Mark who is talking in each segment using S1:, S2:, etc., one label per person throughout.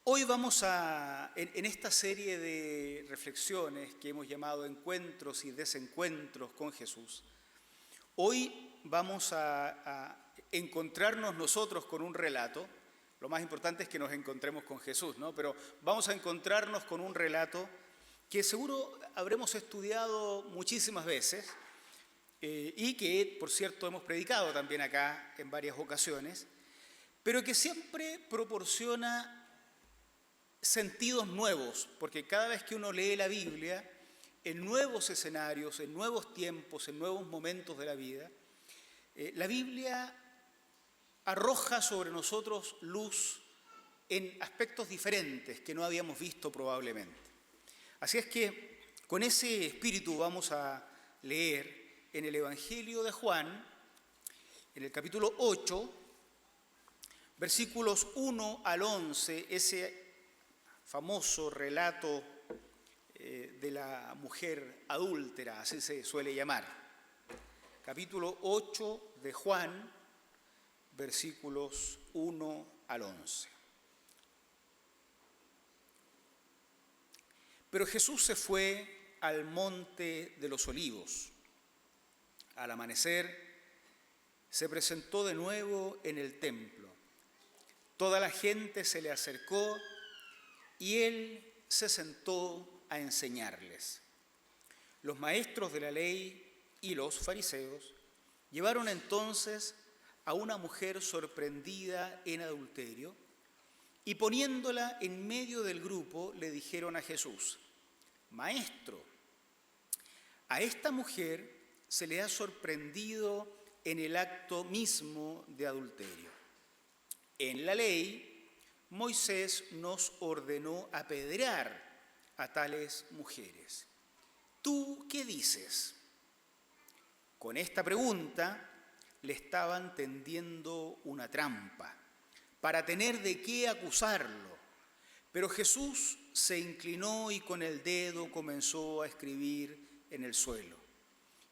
S1: Hoy vamos en esta serie de reflexiones que hemos llamado Encuentros y Desencuentros con Jesús, hoy vamos a encontrarnos nosotros con un relato. Lo más importante es que nos encontremos con Jesús, ¿no? Pero vamos a encontrarnos con un relato que seguro habremos estudiado muchísimas veces y que, por cierto, hemos predicado también acá en varias ocasiones, pero que siempre proporciona sentidos nuevos, porque cada vez que uno lee la Biblia, en nuevos escenarios, en nuevos tiempos, en nuevos momentos de la vida, la Biblia arroja sobre nosotros luz en aspectos diferentes que no habíamos visto probablemente. Así es que con ese espíritu vamos a leer en el Evangelio de Juan, en el capítulo 8, versículos 1 al 11, ese famoso relato de la mujer adúltera, así se suele llamar. Capítulo 8 de Juan, versículos 1 al 11. Pero Jesús se fue al monte de los olivos. Al amanecer, se presentó de nuevo en el templo. Toda la gente se le acercó y él se sentó a enseñarles. Los maestros de la ley y los fariseos llevaron entonces a una mujer sorprendida en adulterio y poniéndola en medio del grupo le dijeron a Jesús: Maestro, a esta mujer se le ha sorprendido en el acto mismo de adulterio. En la ley, Moisés nos ordenó apedrear a tales mujeres. ¿Tú qué dices? Con esta pregunta le estaban tendiendo una trampa para tener de qué acusarlo. Pero Jesús se inclinó y con el dedo comenzó a escribir en el suelo.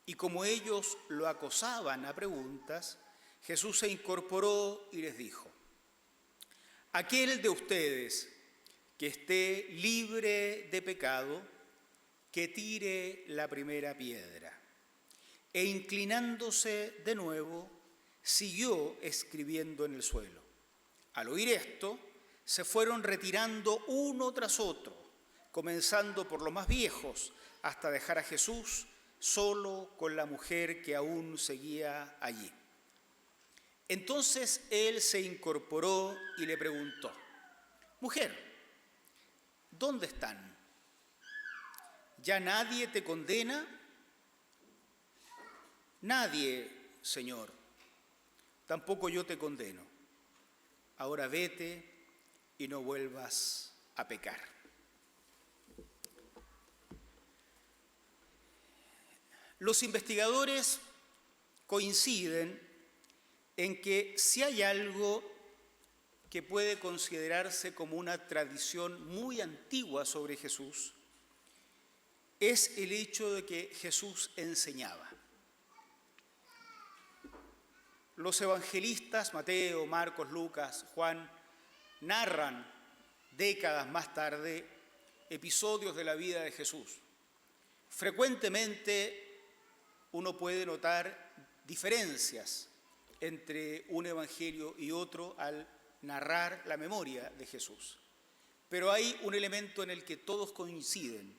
S1: Y como ellos lo acosaban a preguntas, Jesús se incorporó y les dijo: Aquel de ustedes que esté libre de pecado, que tire la primera piedra. E inclinándose de nuevo, siguió escribiendo en el suelo. Al oír esto, se fueron retirando uno tras otro, comenzando por los más viejos, hasta dejar a Jesús solo con la mujer que aún seguía allí. Entonces él se incorporó y le preguntó: Mujer, ¿dónde están? ¿Ya nadie te condena? Nadie, Señor. Tampoco yo te condeno. Ahora vete y no vuelvas a pecar. Los investigadores coinciden en que si hay algo que puede considerarse como una tradición muy antigua sobre Jesús, es el hecho de que Jesús enseñaba. Los evangelistas, Mateo, Marcos, Lucas, Juan, narran décadas más tarde episodios de la vida de Jesús. Frecuentemente uno puede notar diferencias entre un evangelio y otro al narrar la memoria de Jesús. Pero hay un elemento en el que todos coinciden.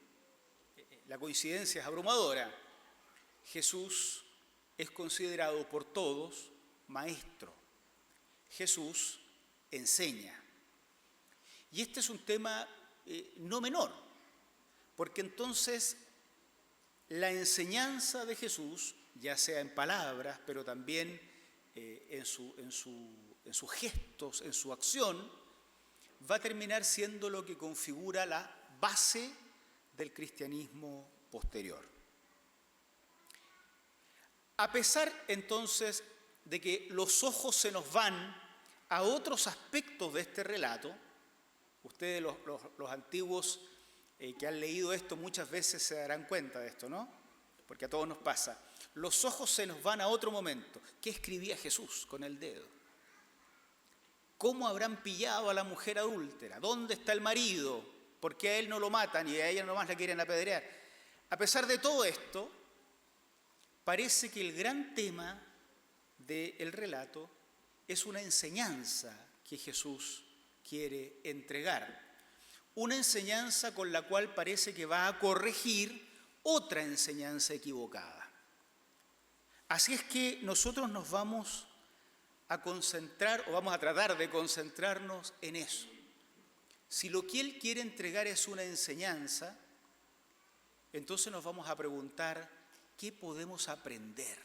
S1: La coincidencia es abrumadora. Jesús es considerado por todos maestro. Jesús enseña. Y este es un tema no menor, porque entonces la enseñanza de Jesús, ya sea en palabras, pero también en sus gestos, en su acción, va a terminar siendo lo que configura la base del cristianismo posterior. A pesar entonces de que los ojos se nos van a otros aspectos de este relato, ustedes los antiguos que han leído esto muchas veces se darán cuenta de esto, ¿no? Porque a todos nos pasa. Los ojos se nos van a otro momento. ¿Qué escribía Jesús con el dedo? ¿Cómo habrán pillado a la mujer adúltera? ¿Dónde está el marido? ¿Por qué a él no lo matan y a ella nomás la quieren apedrear? A pesar de todo esto, parece que el gran tema del relato es una enseñanza que Jesús quiere entregar. Una enseñanza con la cual parece que va a corregir otra enseñanza equivocada. Así es que nosotros nos vamos a concentrar, o vamos a tratar de concentrarnos en eso. Si lo que Él quiere entregar es una enseñanza, entonces nos vamos a preguntar, ¿qué podemos aprender?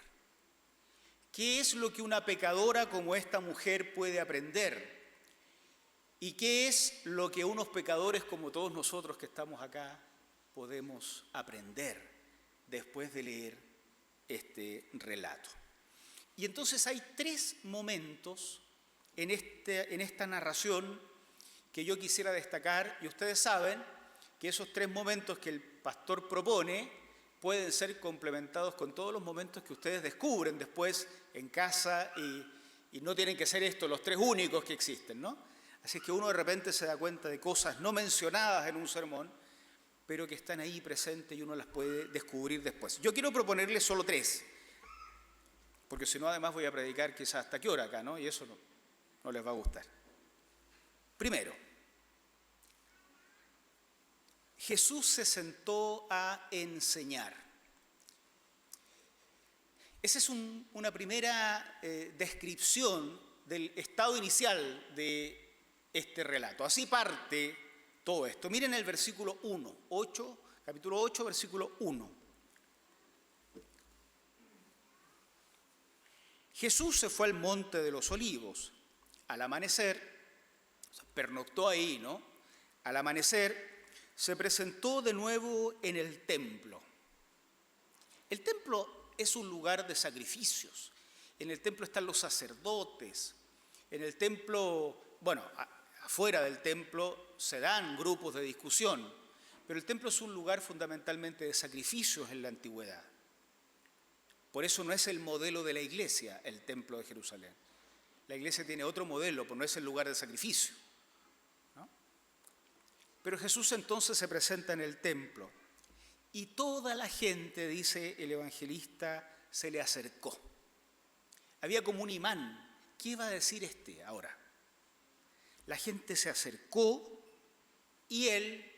S1: ¿Qué es lo que una pecadora como esta mujer puede aprender? ¿Y qué es lo que unos pecadores como todos nosotros que estamos acá podemos aprender después de leer este relato? Y entonces hay 3 momentos en esta narración que yo quisiera destacar, y ustedes saben que esos 3 momentos que el pastor propone pueden ser complementados con todos los momentos que ustedes descubren después en casa y no tienen que ser estos los 3 únicos que existen, ¿no? Así es que uno de repente se da cuenta de cosas no mencionadas en un sermón, pero que están ahí presentes y uno las puede descubrir después. Yo quiero proponerles solo 3, porque si no además voy a predicar quizás hasta qué hora acá, ¿no? Y eso no les va a gustar. Primero, Jesús se sentó a enseñar. Esa es una primera descripción del estado inicial de este relato. Así parte todo esto. Miren el versículo 1, capítulo 8, versículo 1. Jesús se fue al monte de los olivos. Al amanecer, pernoctó ahí, ¿no? Al amanecer, se presentó de nuevo en el templo. El templo es un lugar de sacrificios. En el templo están los sacerdotes. En el templo, bueno, afuera del templo se dan grupos de discusión, pero el templo es un lugar fundamentalmente de sacrificios en la antigüedad. Por eso no es el modelo de la iglesia, el templo de Jerusalén. La iglesia tiene otro modelo, pero no es el lugar de sacrificio, ¿no? Pero Jesús entonces se presenta en el templo y toda la gente, dice el evangelista, se le acercó. Había como un imán. ¿Qué iba a decir ahora? La gente se acercó y él,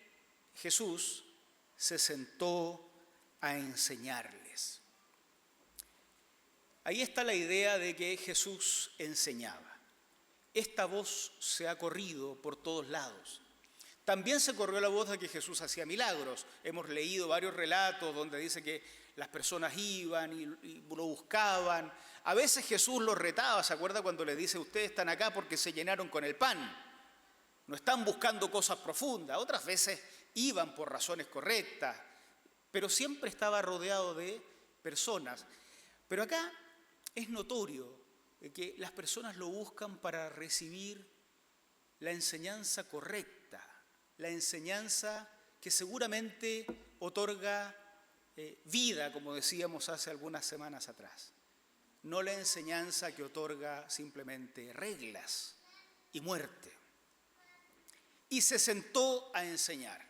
S1: Jesús, se sentó a enseñarles. Ahí está la idea de que Jesús enseñaba. Esta voz se ha corrido por todos lados. También se corrió la voz de que Jesús hacía milagros. Hemos leído varios relatos donde dice que las personas iban y lo buscaban. A veces Jesús los retaba, ¿se acuerda cuando les dice, ustedes están acá porque se llenaron con el pan? No están buscando cosas profundas. Otras veces iban por razones correctas, pero siempre estaba rodeado de personas. Pero acá es notorio que las personas lo buscan para recibir la enseñanza correcta, la enseñanza que seguramente otorga vida, como decíamos hace algunas semanas atrás. No la enseñanza que otorga simplemente reglas y muerte. Y se sentó a enseñar.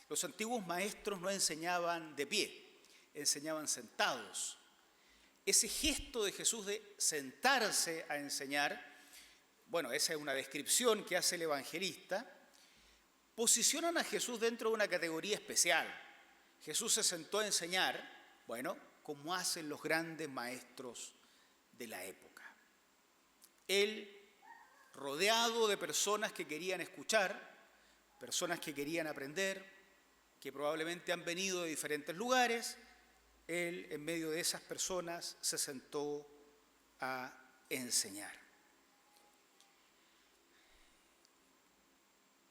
S1: Los antiguos maestros no enseñaban de pie, enseñaban sentados. Ese gesto de Jesús de sentarse a enseñar, bueno, esa es una descripción que hace el evangelista, posicionan a Jesús dentro de una categoría especial. Jesús se sentó a enseñar, bueno, como hacen los grandes maestros de la época. Él, rodeado de personas que querían escuchar, personas que querían aprender, que probablemente han venido de diferentes lugares, él, en medio de esas personas, se sentó a enseñar.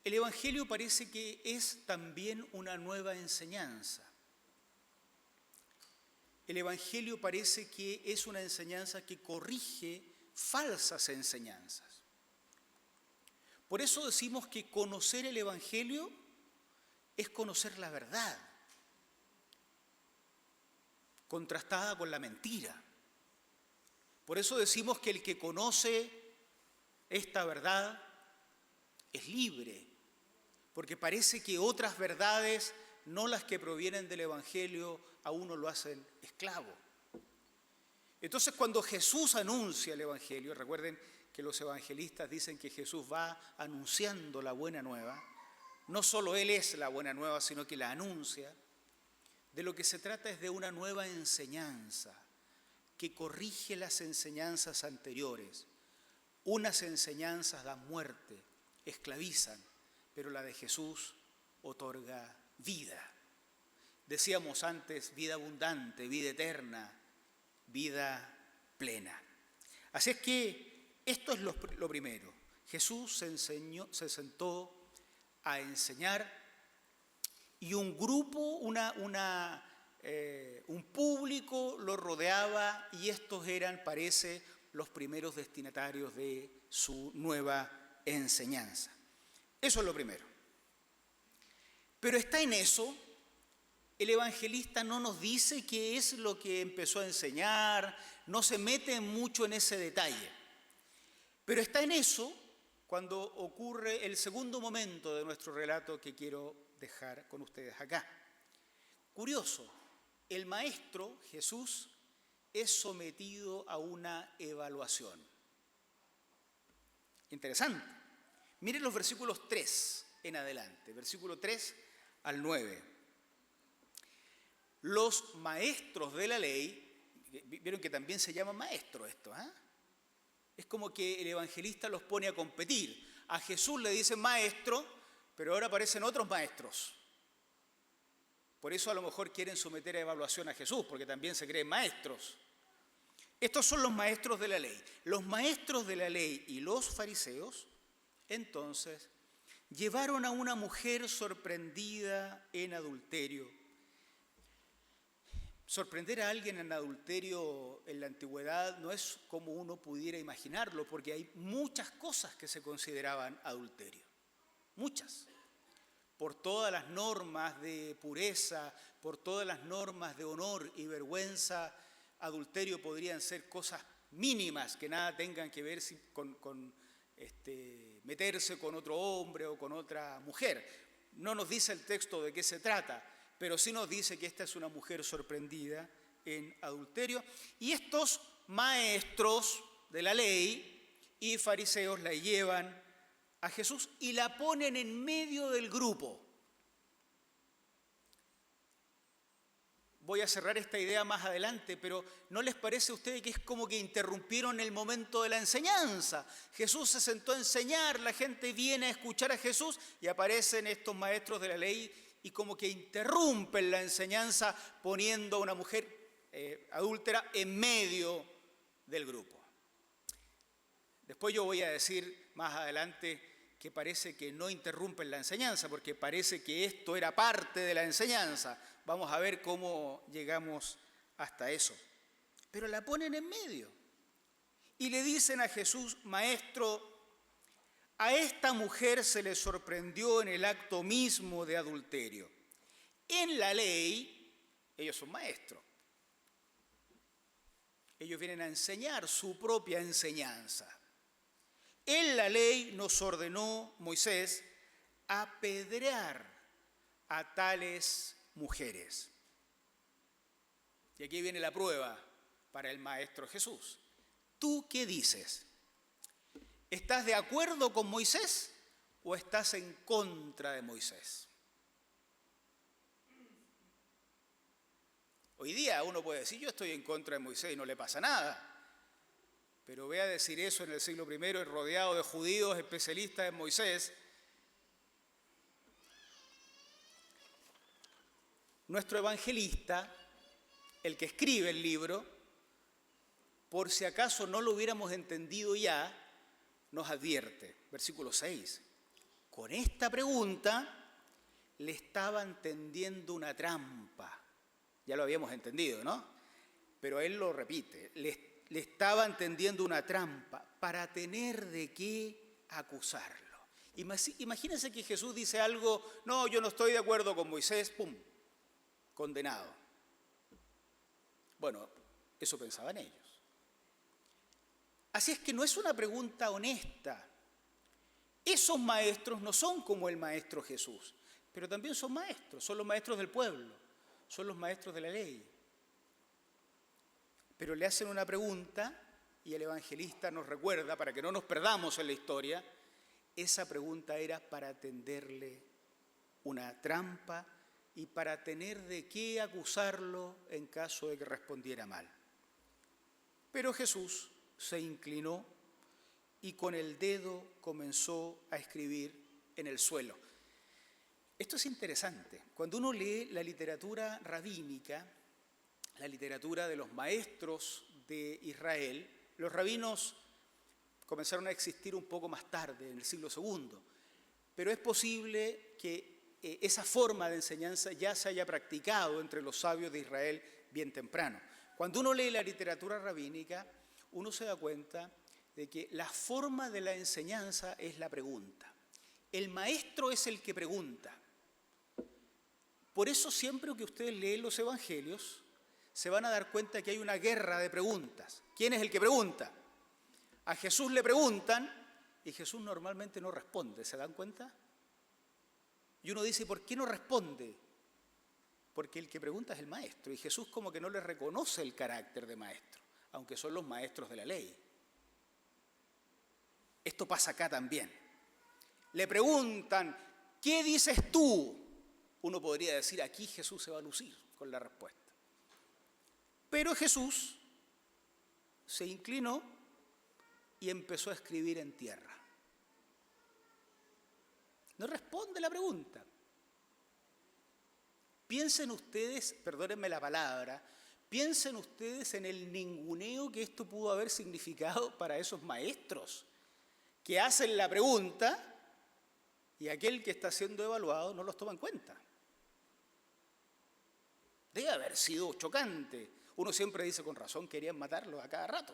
S1: El Evangelio parece que es también una nueva enseñanza. El Evangelio parece que es una enseñanza que corrige falsas enseñanzas. Por eso decimos que conocer el Evangelio es conocer la verdad, contrastada con la mentira. Por eso decimos que el que conoce esta verdad es libre, porque parece que otras verdades, no las que provienen del Evangelio, a uno lo hacen esclavo. Entonces, cuando Jesús anuncia el Evangelio, recuerden que los evangelistas dicen que Jesús va anunciando la buena nueva, no solo Él es la buena nueva, sino que la anuncia. De lo que se trata es de una nueva enseñanza que corrige las enseñanzas anteriores. Unas enseñanzas dan muerte, esclavizan, pero la de Jesús otorga vida. Decíamos antes, vida abundante, vida eterna, vida plena. Así es que esto es lo primero. Jesús se sentó a enseñar y un grupo, un público lo rodeaba y estos eran, parece, los primeros destinatarios de su nueva enseñanza. Eso es lo primero. Pero está en eso, el evangelista no nos dice qué es lo que empezó a enseñar, no se mete mucho en ese detalle. Pero está en eso cuando ocurre el segundo momento de nuestro relato que quiero dejar con ustedes acá. Curioso, el maestro, Jesús, es sometido a una evaluación. Interesante. Miren los versículos 3 en adelante, versículo 3 al 9. Los maestros de la ley, vieron que también se llama maestro esto, ¿eh? Es como que el evangelista los pone a competir. A Jesús le dicen maestro, pero ahora aparecen otros maestros. Por eso a lo mejor quieren someter a evaluación a Jesús, porque también se creen maestros. Estos son los maestros de la ley. Los maestros de la ley y los fariseos, entonces, llevaron a una mujer sorprendida en adulterio. Sorprender a alguien en adulterio en la antigüedad no es como uno pudiera imaginarlo, porque hay muchas cosas que se consideraban adulterio. Muchas. Por todas las normas de pureza, por todas las normas de honor y vergüenza, adulterio podrían ser cosas mínimas que nada tengan que ver con meterse con otro hombre o con otra mujer. No nos dice el texto de qué se trata, pero sí nos dice que esta es una mujer sorprendida en adulterio. Y estos maestros de la ley y fariseos la llevan a Jesús y la ponen en medio del grupo. Voy a cerrar esta idea más adelante, pero ¿no les parece a ustedes que es como que interrumpieron el momento de la enseñanza? Jesús se sentó a enseñar, la gente viene a escuchar a Jesús y aparecen estos maestros de la ley y como que interrumpen la enseñanza poniendo a una mujer adúltera en medio del grupo. Después yo voy a decir más adelante que parece que no interrumpen la enseñanza, porque parece que esto era parte de la enseñanza. Vamos a ver cómo llegamos hasta eso. Pero la ponen en medio y le dicen a Jesús, maestro, a esta mujer se le sorprendió en el acto mismo de adulterio. En la ley, ellos son maestros. Ellos vienen a enseñar su propia enseñanza. En la ley nos ordenó Moisés apedrear a tales mujeres. Y aquí viene la prueba para el maestro Jesús. ¿Tú qué dices? ¿Estás de acuerdo con Moisés o estás en contra de Moisés? Hoy día uno puede decir, yo estoy en contra de Moisés y no le pasa nada. Pero ve a decir eso en el siglo I, rodeado de judíos especialistas en Moisés. Nuestro evangelista, el que escribe el libro, por si acaso no lo hubiéramos entendido ya, nos advierte, versículo 6, con esta pregunta le estaban tendiendo una trampa. Ya lo habíamos entendido, ¿no? Pero él lo repite, le estaban tendiendo una trampa para tener de qué acusarlo. Imagínense que Jesús dice algo, no, yo no estoy de acuerdo con Moisés, ¡pum!, condenado. Bueno, eso pensaban ellos. Así es que no es una pregunta honesta. Esos maestros no son como el maestro Jesús, pero también son maestros, son los maestros del pueblo, son los maestros de la ley. Pero le hacen una pregunta y el evangelista nos recuerda, para que no nos perdamos en la historia, esa pregunta era para tenderle una trampa y para tener de qué acusarlo en caso de que respondiera mal. Pero Jesús se inclinó y con el dedo comenzó a escribir en el suelo. Esto es interesante. Cuando uno lee la literatura rabínica, la literatura de los maestros de Israel, los rabinos comenzaron a existir un poco más tarde, en el siglo II, pero es posible que esa forma de enseñanza ya se haya practicado entre los sabios de Israel bien temprano. Cuando uno lee la literatura rabínica, uno se da cuenta de que la forma de la enseñanza es la pregunta. El maestro es el que pregunta. Por eso siempre que ustedes leen los evangelios, se van a dar cuenta que hay una guerra de preguntas. ¿Quién es el que pregunta? A Jesús le preguntan y Jesús normalmente no responde. ¿Se dan cuenta? Y uno dice, ¿por qué no responde? Porque el que pregunta es el maestro y Jesús como que no le reconoce el carácter de maestro, aunque son los maestros de la ley. Esto pasa acá también. Le preguntan, ¿qué dices tú? Uno podría decir, aquí Jesús se va a lucir con la respuesta. Pero Jesús se inclinó y empezó a escribir en tierra. No responde la pregunta. Piensen ustedes, perdónenme la palabra, piensen ustedes en el ninguneo que esto pudo haber significado para esos maestros que hacen la pregunta y aquel que está siendo evaluado no los toma en cuenta. Debe haber sido chocante. Uno siempre dice, con razón, querían matarlo a cada rato.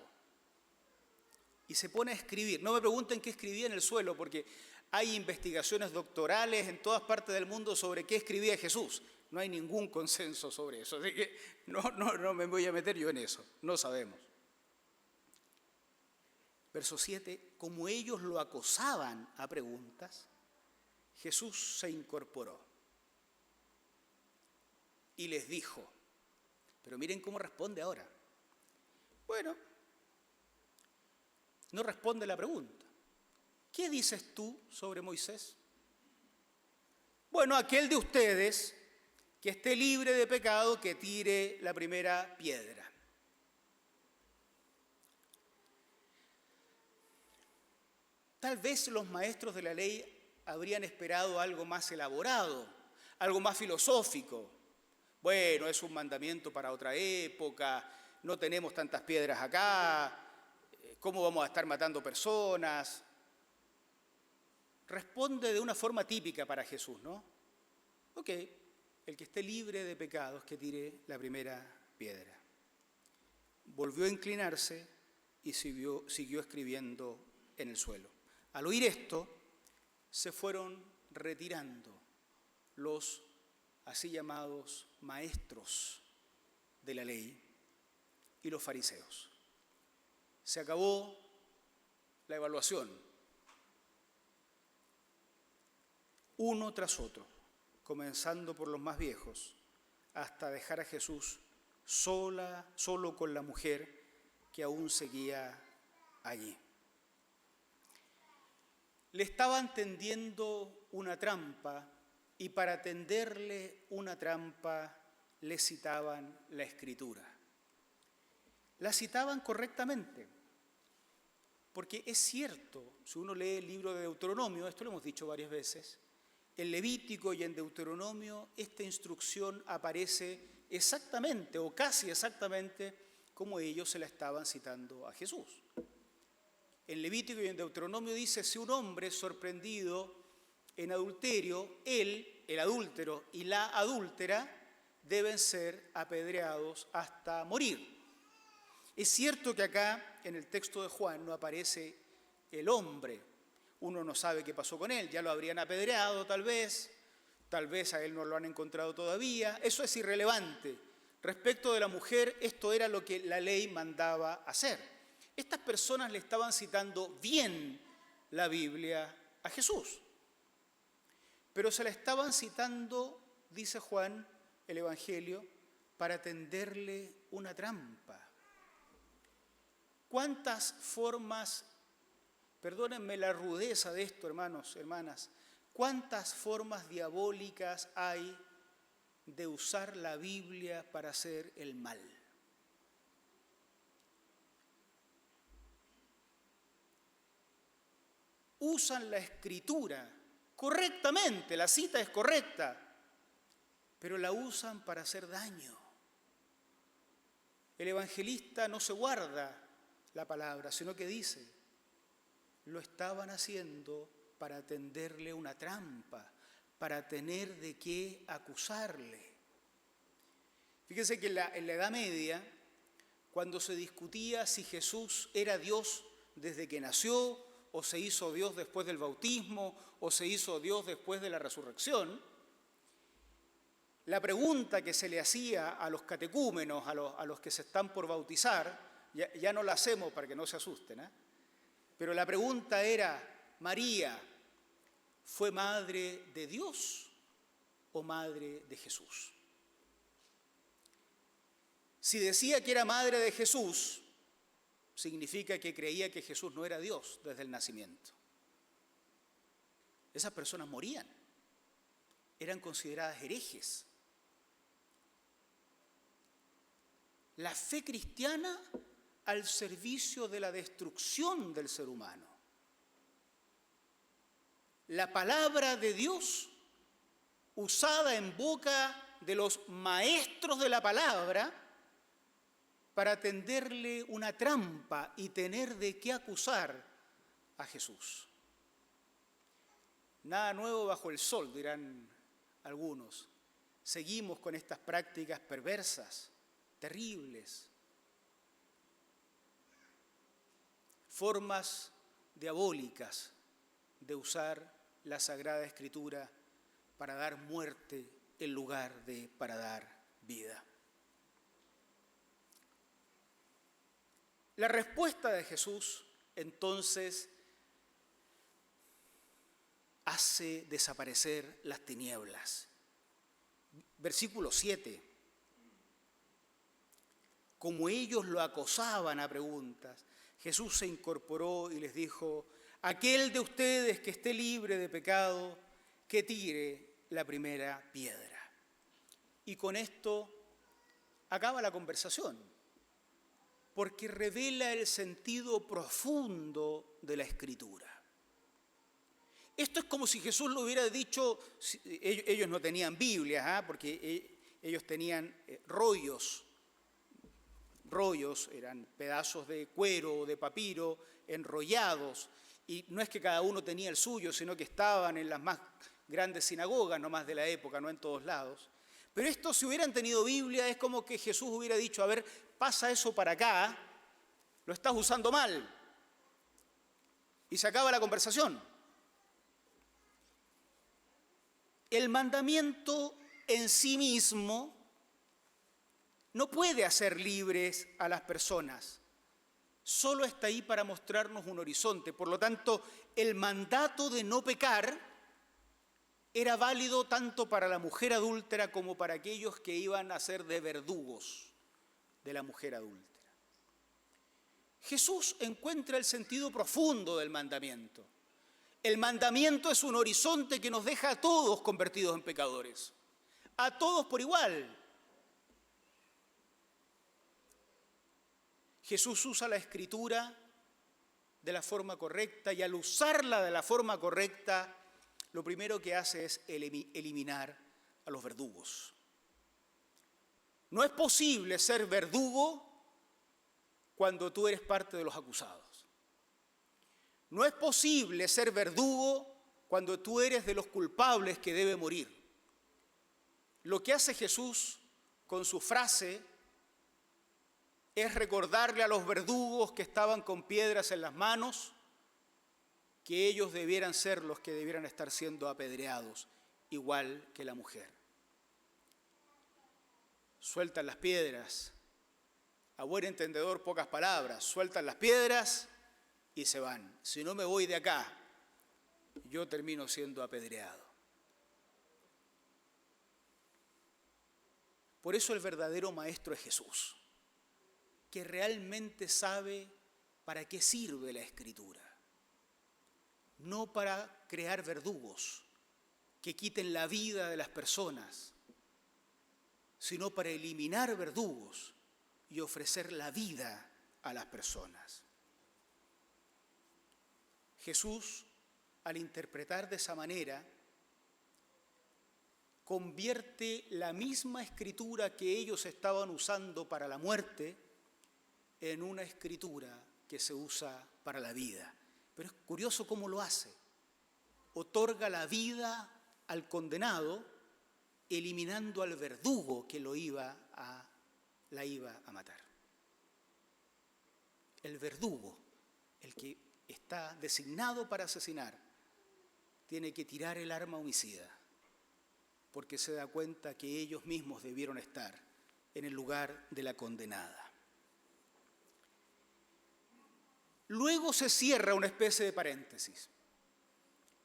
S1: Y se pone a escribir. No me pregunten qué escribía en el suelo, porque hay investigaciones doctorales en todas partes del mundo sobre qué escribía Jesús. No hay ningún consenso sobre eso, así que no me voy a meter yo en eso. No sabemos. Verso 7, como ellos lo acosaban a preguntas, Jesús se incorporó y les dijo, pero miren cómo responde ahora. Bueno, no responde la pregunta. ¿Qué dices tú sobre Moisés? Bueno, aquel de ustedes que esté libre de pecado, que tire la primera piedra. Tal vez los maestros de la ley habrían esperado algo más elaborado, algo más filosófico. Bueno, es un mandamiento para otra época, no tenemos tantas piedras acá, ¿cómo vamos a estar matando personas? Responde de una forma típica para Jesús, ¿no? Ok, el que esté libre de pecados, que tire la primera piedra. Volvió a inclinarse y siguió escribiendo en el suelo. Al oír esto, se fueron retirando los así llamados maestros de la ley y los fariseos. Se acabó la evaluación. Uno tras otro, comenzando por los más viejos, hasta dejar a Jesús solo con la mujer que aún seguía allí. Le estaban tendiendo una trampa y para tenderle una trampa le citaban la Escritura. La citaban correctamente, porque es cierto, si uno lee el libro de Deuteronomio, esto lo hemos dicho varias veces, en Levítico y en Deuteronomio esta instrucción aparece exactamente o casi exactamente como ellos se la estaban citando a Jesús. En Levítico y en Deuteronomio dice, si un hombre es sorprendido en adulterio, él, el adúltero y la adúltera deben ser apedreados hasta morir. Es cierto que acá en el texto de Juan no aparece el hombre. Uno no sabe qué pasó con él, ya lo habrían apedreado tal vez a él no lo han encontrado todavía. Eso es irrelevante. Respecto de la mujer, esto era lo que la ley mandaba hacer. Estas personas le estaban citando bien la Biblia a Jesús, pero se la estaban citando, dice Juan, el Evangelio, para tenderle una trampa. ¿Cuántas formas, perdónenme la rudeza de esto, hermanos, hermanas, cuántas formas diabólicas hay de usar la Biblia para hacer el mal? Usan la Escritura correctamente, la cita es correcta, pero la usan para hacer daño. El evangelista no se guarda la palabra, sino que dice, lo estaban haciendo para tenderle una trampa, para tener de qué acusarle. Fíjense que en la Edad Media, cuando se discutía si Jesús era Dios desde que nació, o se hizo Dios después del bautismo, o se hizo Dios después de la resurrección, la pregunta que se le hacía a los catecúmenos, a los que se están por bautizar, ya no la hacemos para que no se asusten, pero la pregunta era, María, ¿fue madre de Dios o madre de Jesús? Si decía que era madre de Jesús, significa que creía que Jesús no era Dios desde el nacimiento. Esas personas morían, eran consideradas herejes. La fe cristiana al servicio de la destrucción del ser humano. La palabra de Dios usada en boca de los maestros de la palabra para tenderle una trampa y tener de qué acusar a Jesús. Nada nuevo bajo el sol, dirán algunos. Seguimos con estas prácticas perversas, terribles, formas diabólicas de usar la Sagrada Escritura para dar muerte en lugar de para dar vida. La respuesta de Jesús, entonces, hace desaparecer las tinieblas. Versículo 7. Como ellos lo acosaban a preguntas, Jesús se incorporó y les dijo, aquel de ustedes que esté libre de pecado, que tire la primera piedra. Y con esto acaba la conversación, porque revela el sentido profundo de la Escritura. Esto es como si Jesús lo hubiera dicho, ellos no tenían Biblia, porque ellos tenían rollos, eran pedazos de cuero o de papiro enrollados, y no es que cada uno tenía el suyo, sino que estaban en las más grandes sinagogas, no más de la época, no en todos lados. Pero esto, si hubieran tenido Biblia, es como que Jesús hubiera dicho, a ver, pasa eso para acá, lo estás usando mal. Y se acaba la conversación. El mandamiento en sí mismo no puede hacer libres a las personas. Solo está ahí para mostrarnos un horizonte. Por lo tanto, el mandato de no pecar era válido tanto para la mujer adúltera como para aquellos que iban a ser de verdugos de la mujer adúltera. Jesús encuentra el sentido profundo del mandamiento. El mandamiento es un horizonte que nos deja a todos convertidos en pecadores, a todos por igual. Jesús usa la Escritura de la forma correcta y al usarla de la forma correcta, lo primero que hace es eliminar a los verdugos. No es posible ser verdugo cuando tú eres parte de los acusados. No es posible ser verdugo cuando tú eres de los culpables que debe morir. Lo que hace Jesús con su frase es recordarle a los verdugos que estaban con piedras en las manos que ellos debieran ser los que debieran estar siendo apedreados, igual que la mujer. Sueltan las piedras A buen entendedor, pocas palabras. Sueltan las piedras y se van. Si no me voy de acá, yo termino siendo apedreado. Por eso el verdadero maestro es Jesús, que realmente sabe para qué sirve la Escritura. No para crear verdugos que quiten la vida de las personas, sino para eliminar verdugos y ofrecer la vida a las personas. Jesús, al interpretar de esa manera, convierte la misma escritura que ellos estaban usando para la muerte en una escritura que se usa para la vida. Pero es curioso cómo lo hace. Otorga la vida al condenado, eliminando al verdugo que la iba a matar. El verdugo, el que está designado para asesinar, tiene que tirar el arma homicida, porque se da cuenta que ellos mismos debieron estar en el lugar de la condenada. Luego se cierra una especie de paréntesis.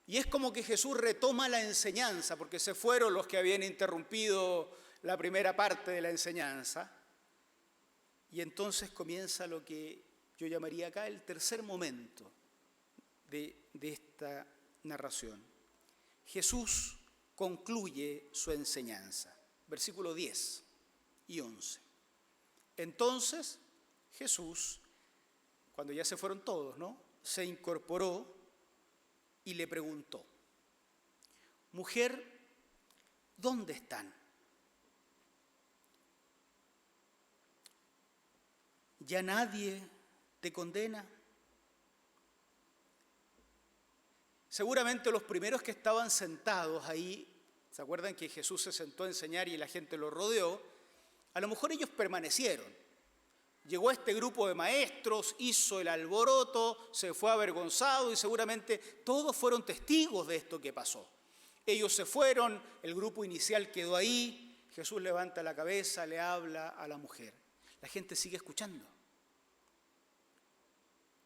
S1: Y es como que Jesús retoma la enseñanza, porque se fueron los que habían interrumpido la primera parte de la enseñanza. Y entonces comienza lo que yo llamaría acá el tercer momento de esta narración. Jesús concluye su enseñanza. Versículos 10 y 11. Entonces Jesús, cuando ya se fueron todos, se incorporó y le preguntó: mujer, ¿dónde están? ¿Ya nadie te condena? Seguramente los primeros que estaban sentados ahí, ¿se acuerdan que Jesús se sentó a enseñar y la gente lo rodeó? A lo mejor ellos permanecieron. Llegó este grupo de maestros, hizo el alboroto, se fue avergonzado y seguramente todos fueron testigos de esto que pasó. Ellos se fueron, el grupo inicial quedó ahí, Jesús levanta la cabeza, le habla a la mujer. La gente sigue escuchando.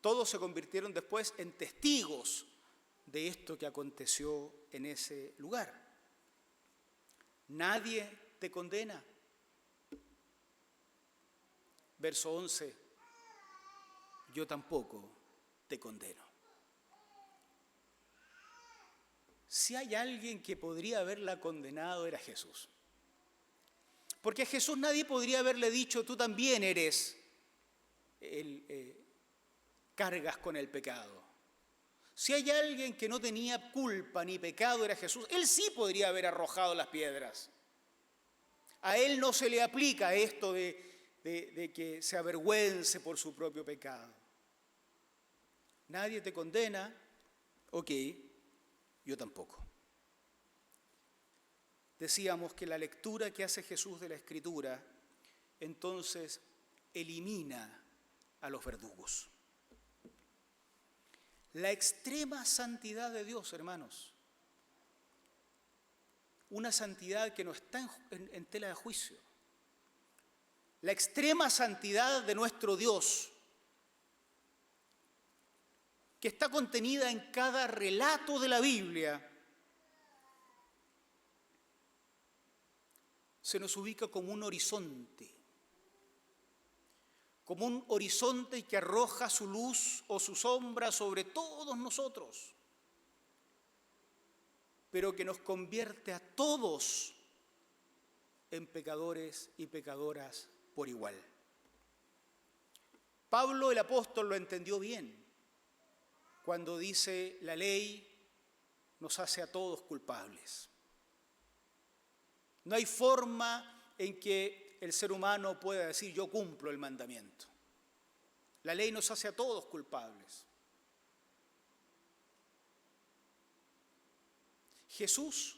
S1: Todos se convirtieron después en testigos de esto que aconteció en ese lugar. Nadie te condena. Verso 11, yo tampoco te condeno. Si hay alguien que podría haberla condenado, era Jesús. Porque a Jesús nadie podría haberle dicho: tú también eres cargas con el pecado. Si hay alguien que no tenía culpa ni pecado, era Jesús. Él sí podría haber arrojado las piedras. A él no se le aplica esto de que se avergüence por su propio pecado. Nadie te condena, ok, yo tampoco. Decíamos que la lectura que hace Jesús de la Escritura, entonces elimina a los verdugos. La extrema santidad de Dios, hermanos, una santidad que no está en tela de juicio. La extrema santidad de nuestro Dios, que está contenida en cada relato de la Biblia, se nos ubica como un horizonte que arroja su luz o su sombra sobre todos nosotros, pero que nos convierte a todos en pecadores y pecadoras por igual. Pablo el apóstol lo entendió bien cuando dice: la ley nos hace a todos culpables. No hay forma en que el ser humano pueda decir: yo cumplo el mandamiento. La ley nos hace a todos culpables. Jesús,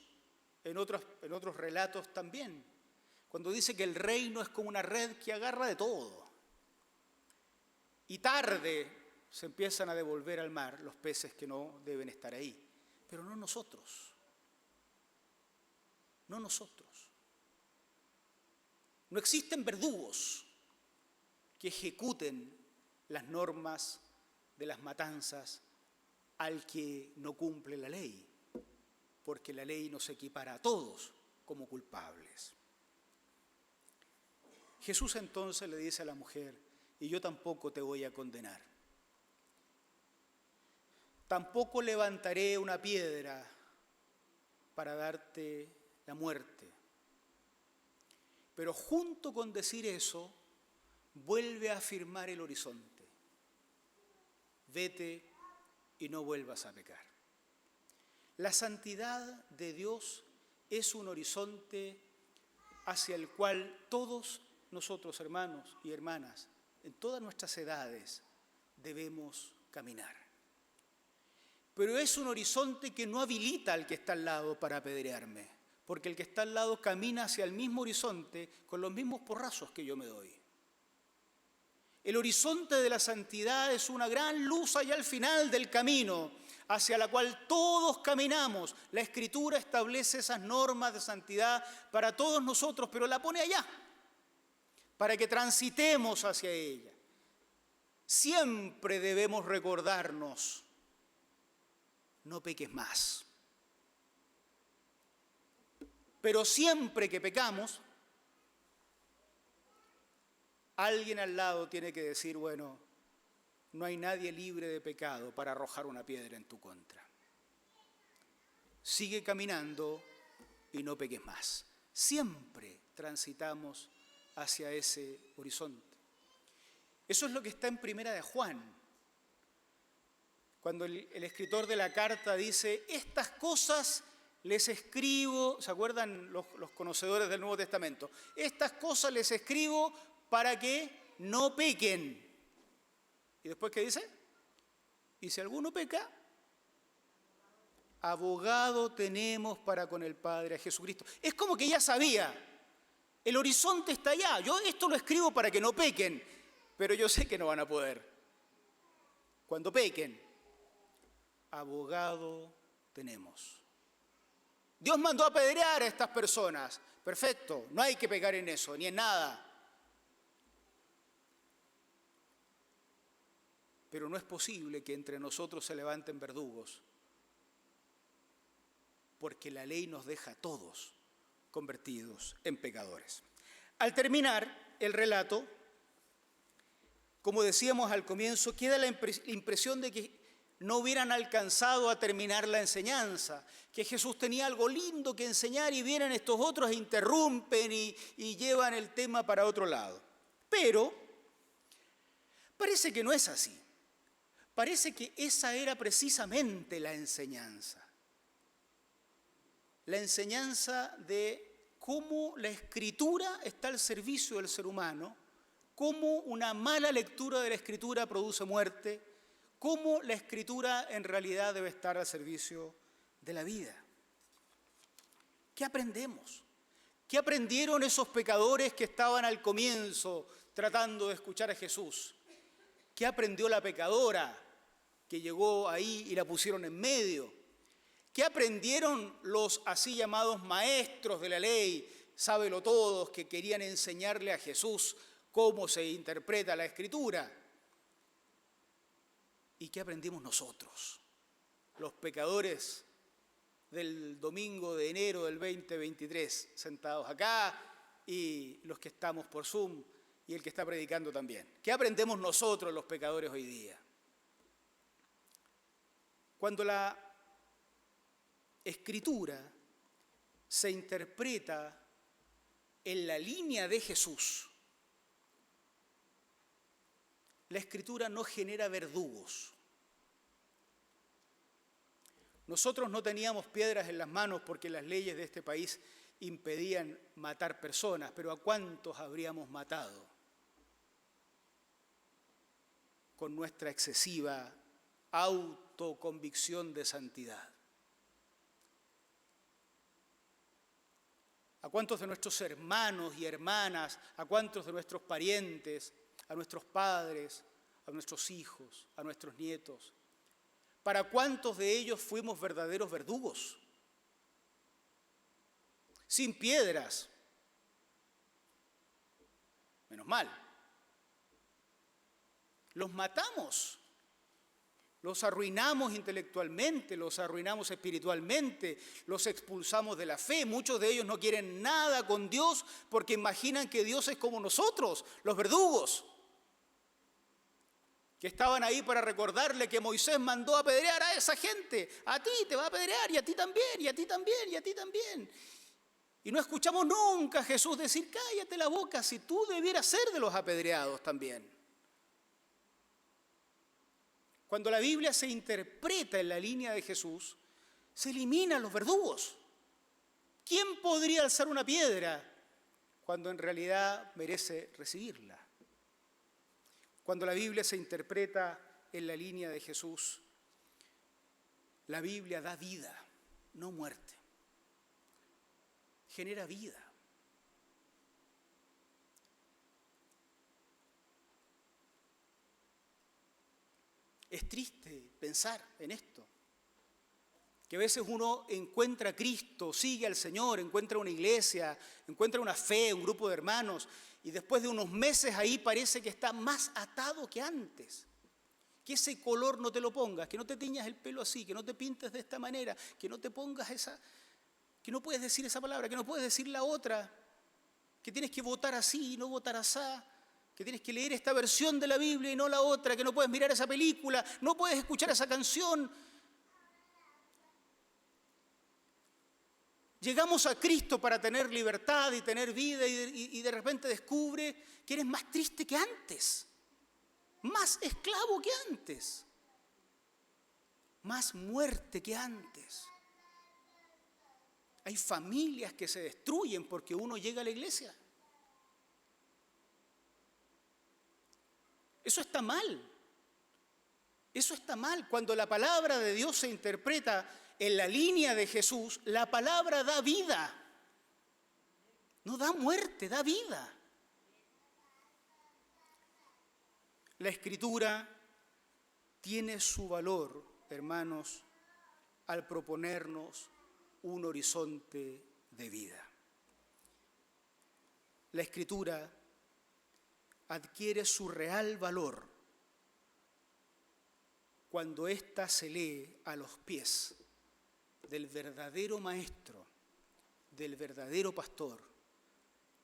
S1: en otros relatos también, cuando dice que el reino es como una red que agarra de todo. Y tarde se empiezan a devolver al mar los peces que no deben estar ahí. Pero no nosotros. No nosotros. No existen verdugos que ejecuten las normas de las matanzas al que no cumple la ley, porque la ley nos equipara a todos como culpables. Jesús entonces le dice a la mujer: y yo tampoco te voy a condenar. Tampoco levantaré una piedra para darte la muerte. Pero junto con decir eso, vuelve a afirmar el horizonte. Vete y no vuelvas a pecar. La santidad de Dios es un horizonte hacia el cual todos nosotros, hermanos y hermanas, en todas nuestras edades, debemos caminar. Pero es un horizonte que no habilita al que está al lado para apedrearme, porque el que está al lado camina hacia el mismo horizonte con los mismos porrazos que yo me doy. El horizonte de la santidad es una gran luz allá al final del camino, hacia la cual todos caminamos. La Escritura establece esas normas de santidad para todos nosotros, pero la pone allá, para que transitemos hacia ella. Siempre debemos recordarnos: no peques más. Pero siempre que pecamos, alguien al lado tiene que decir: bueno, no hay nadie libre de pecado para arrojar una piedra en tu contra. Sigue caminando y no peques más. Siempre transitamos hacia ese horizonte. Eso es lo que está en Primera de Juan, cuando el escritor de la carta dice: estas cosas les escribo, ¿se acuerdan los conocedores del Nuevo Testamento? Estas cosas les escribo para que no pequen. ¿Y después qué dice? Y si alguno peca, abogado tenemos para con el Padre, a Jesucristo. Es como que ya sabía, el horizonte está allá. Yo esto lo escribo para que no pequen, pero yo sé que no van a poder. Cuando pequen, abogado tenemos. Dios mandó a apedrear a estas personas. Perfecto, no hay que pecar en eso, ni en nada. Pero no es posible que entre nosotros se levanten verdugos, porque la ley nos deja a todos convertidos en pecadores. Al terminar el relato, como decíamos al comienzo, queda la impresión de que no hubieran alcanzado a terminar la enseñanza, que Jesús tenía algo lindo que enseñar y vienen estos otros e interrumpen y llevan el tema para otro lado. Pero parece que no es así. Parece que esa era precisamente la enseñanza. La enseñanza de cómo la Escritura está al servicio del ser humano, cómo una mala lectura de la Escritura produce muerte, cómo la Escritura en realidad debe estar al servicio de la vida. ¿Qué aprendemos? ¿Qué aprendieron esos pecadores que estaban al comienzo tratando de escuchar a Jesús? ¿Qué aprendió la pecadora que llegó ahí y la pusieron en medio? ¿Qué aprendieron los así llamados maestros de la ley, sábelotodos, que querían enseñarle a Jesús cómo se interpreta la Escritura? ¿Y qué aprendimos nosotros, los pecadores del domingo de enero del 2023, sentados acá, y los que estamos por Zoom y el que está predicando también? ¿Qué aprendemos nosotros, los pecadores, hoy día? Cuando la Escritura se interpreta en la línea de Jesús, la Escritura no genera verdugos. Nosotros no teníamos piedras en las manos porque las leyes de este país impedían matar personas, pero ¿a cuántos habríamos matado con nuestra excesiva autoconvicción de santidad? ¿A cuántos de nuestros hermanos y hermanas, a cuántos de nuestros parientes, a nuestros padres, a nuestros hijos, a nuestros nietos? ¿Para cuántos de ellos fuimos verdaderos verdugos? Sin piedras. Menos mal. los matamos. Los arruinamos intelectualmente, los arruinamos espiritualmente, los expulsamos de la fe. Muchos de ellos no quieren nada con Dios porque imaginan que Dios es como nosotros, los verdugos, que estaban ahí para recordarle que Moisés mandó apedrear a esa gente. A ti te va a apedrear, y a ti también, y a ti también, y a ti también. Y no escuchamos nunca a Jesús decir, cállate la boca, si tú debieras ser de los apedreados también. Cuando la Biblia se interpreta en la línea de Jesús, se eliminan los verdugos. ¿Quién podría alzar una piedra cuando en realidad merece recibirla? Cuando la Biblia se interpreta en la línea de Jesús, la Biblia da vida, no muerte. Genera vida. Es triste pensar en esto, que a veces uno encuentra a Cristo, sigue al Señor, encuentra una iglesia, encuentra una fe, un grupo de hermanos, y después de unos meses ahí parece que está más atado que antes. Que ese color no te lo pongas, que no te tiñas el pelo así, que no te pintes de esta manera, que no te pongas que no puedes decir esa palabra, que no puedes decir la otra, que tienes que votar así y no votar asá, que tienes que leer esta versión de la Biblia y no la otra, que no puedes mirar esa película, no puedes escuchar esa canción. Llegamos a Cristo para tener libertad y tener vida y de repente descubre que eres más triste que antes, más esclavo que antes, más muerte que antes. Hay familias que se destruyen porque uno llega a la iglesia. Eso está mal. Eso está mal. Cuando la palabra de Dios se interpreta en la línea de Jesús, la palabra da vida. No da muerte, da vida. La Escritura tiene su valor, hermanos, al proponernos un horizonte de vida. La Escritura adquiere su real valor cuando ésta se lee a los pies del verdadero Maestro, del verdadero Pastor,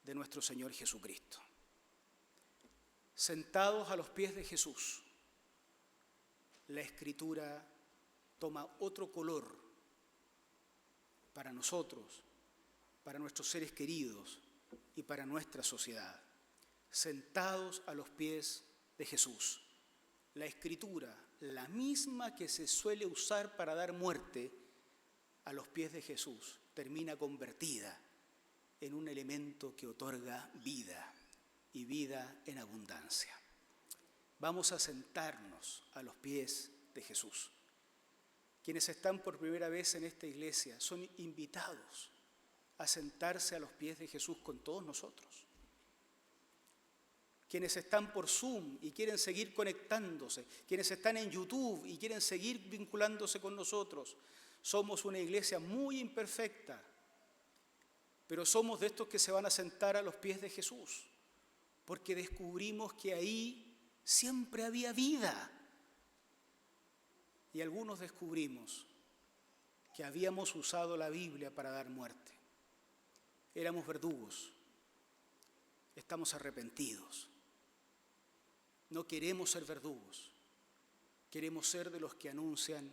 S1: de nuestro Señor Jesucristo. Sentados a los pies de Jesús, la Escritura toma otro color para nosotros, para nuestros seres queridos y para nuestra sociedad. Sentados a los pies de Jesús, la Escritura, la misma que se suele usar para dar muerte, a los pies de Jesús, termina convertida en un elemento que otorga vida y vida en abundancia. Vamos a sentarnos a los pies de Jesús. Quienes están por primera vez en esta iglesia son invitados a sentarse a los pies de Jesús con todos nosotros. Quienes están por Zoom y quieren seguir conectándose, quienes están en YouTube y quieren seguir vinculándose con nosotros, somos una iglesia muy imperfecta, pero somos de estos que se van a sentar a los pies de Jesús, porque descubrimos que ahí siempre había vida. Y algunos descubrimos que habíamos usado la Biblia para dar muerte. Éramos verdugos, estamos arrepentidos. No queremos ser verdugos, queremos ser de los que anuncian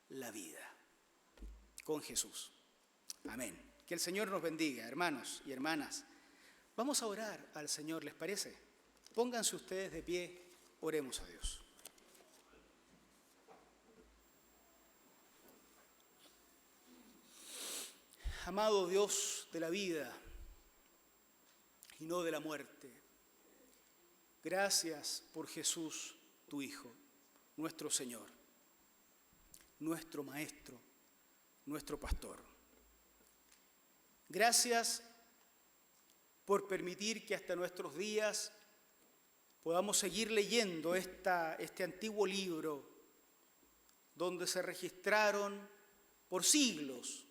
S1: la vida con Jesús. Amén. Que el Señor nos bendiga, hermanos y hermanas. Vamos a orar al Señor, ¿les parece? Pónganse ustedes de pie, oremos a Dios. Amado Dios de la vida y no de la muerte, gracias por Jesús, tu Hijo, nuestro Señor, nuestro Maestro, nuestro Pastor. Gracias por permitir que hasta nuestros días podamos seguir leyendo este antiguo libro donde se registraron por siglos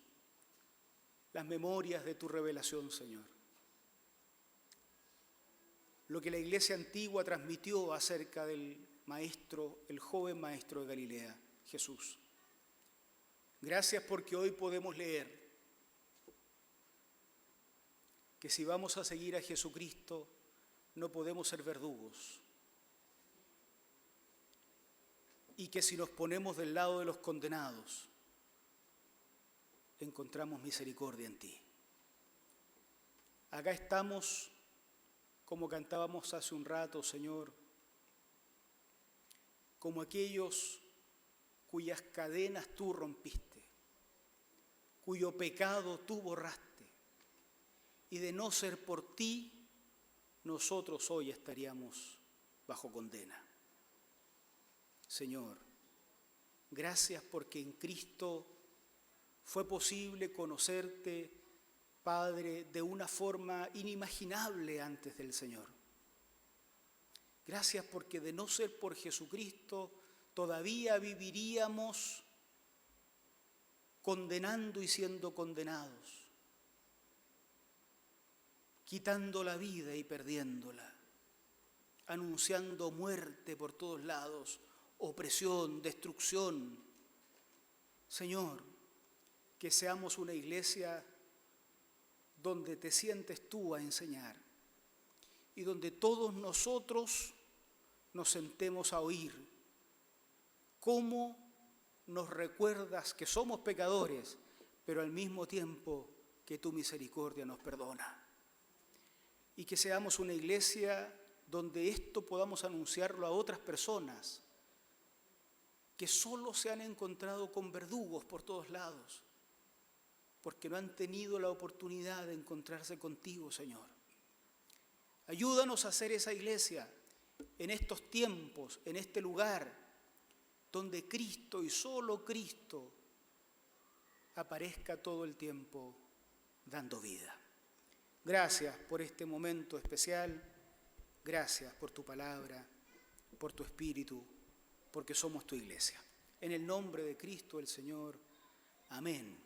S1: las memorias de tu revelación, Señor. Lo que la iglesia antigua transmitió acerca del maestro, el joven maestro de Galilea, Jesús. Gracias porque hoy podemos leer que si vamos a seguir a Jesucristo, no podemos ser verdugos. Y que si nos ponemos del lado de los condenados, encontramos misericordia en ti. Acá estamos, como cantábamos hace un rato, Señor, como aquellos cuyas cadenas tú rompiste, cuyo pecado tú borraste, y de no ser por ti, nosotros hoy estaríamos bajo condena. Señor, gracias porque en Cristo fue posible conocerte, Padre, de una forma inimaginable antes del Señor. Gracias porque de no ser por Jesucristo, todavía viviríamos condenando y siendo condenados, quitando la vida y perdiéndola, anunciando muerte por todos lados, opresión, destrucción. Señor, que seamos una iglesia donde te sientes tú a enseñar y donde todos nosotros nos sentemos a oír cómo nos recuerdas que somos pecadores, pero al mismo tiempo que tu misericordia nos perdona. Y que seamos una iglesia donde esto podamos anunciarlo a otras personas que solo se han encontrado con verdugos por todos lados, porque no han tenido la oportunidad de encontrarse contigo, Señor. Ayúdanos a hacer esa iglesia en estos tiempos, en este lugar, donde Cristo y solo Cristo aparezca todo el tiempo dando vida. Gracias por este momento especial, gracias por tu palabra, por tu Espíritu, porque somos tu iglesia. En el nombre de Cristo el Señor, amén.